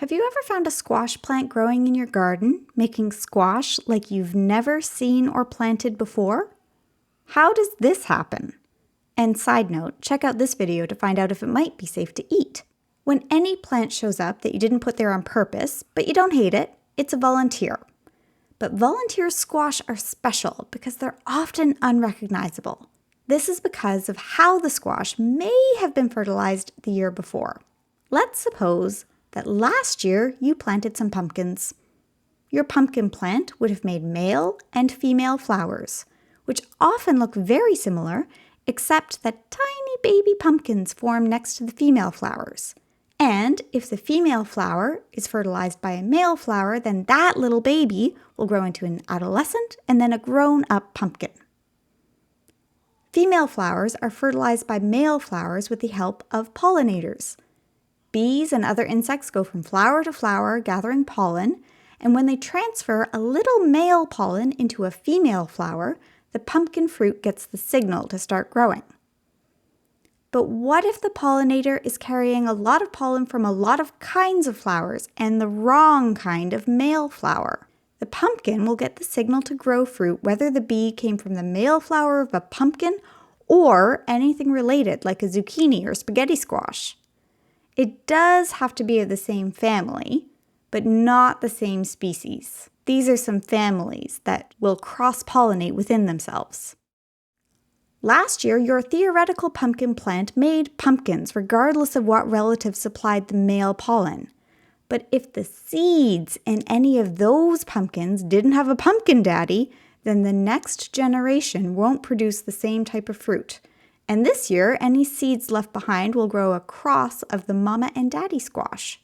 Have you ever found a squash plant growing in your garden, making squash like you've never seen or planted before? How does this happen? And side note, check out this video to find out if it might be safe to eat. When any plant shows up that you didn't put there on purpose, but you don't hate it, it's a volunteer. But volunteer squash are special because they're often unrecognizable. This is because of how the squash may have been fertilized the year before. Let's suppose that last year you planted some pumpkins. Your pumpkin plant would have made male and female flowers, which often look very similar, except that tiny baby pumpkins form next to the female flowers. And if the female flower is fertilized by a male flower, then that little baby will grow into an adolescent and then a grown-up pumpkin. Female flowers are fertilized by male flowers with the help of pollinators. Bees and other insects go from flower to flower gathering pollen, and when they transfer a little male pollen into a female flower, the pumpkin fruit gets the signal to start growing. But what if the pollinator is carrying a lot of pollen from a lot of kinds of flowers and the wrong kind of male flower? The pumpkin will get the signal to grow fruit whether the bee came from the male flower of a pumpkin or anything related like a zucchini or spaghetti squash. It does have to be of the same family, but not the same species. These are some families that will cross-pollinate within themselves. Last year, your theoretical pumpkin plant made pumpkins regardless of what relative supplied the male pollen. But if the seeds in any of those pumpkins didn't have a pumpkin daddy, then the next generation won't produce the same type of fruit. And this year, any seeds left behind will grow a cross of the mama and daddy squash.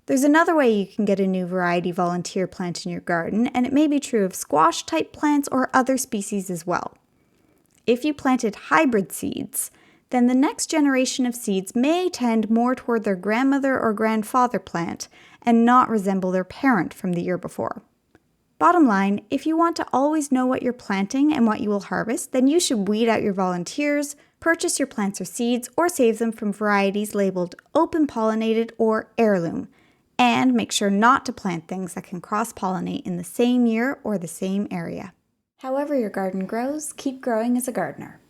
There's another way you can get a new variety volunteer plant in your garden, and it may be true of squash-type plants or other species as well. If you planted hybrid seeds, then the next generation of seeds may tend more toward their grandmother or grandfather plant and not resemble their parent from the year before. Bottom line, if you want to always know what you're planting and what you will harvest, then you should weed out your volunteers, purchase your plants or seeds, or save them from varieties labeled open-pollinated or heirloom, and make sure not to plant things that can cross-pollinate in the same year or the same area. However your garden grows, keep growing as a gardener.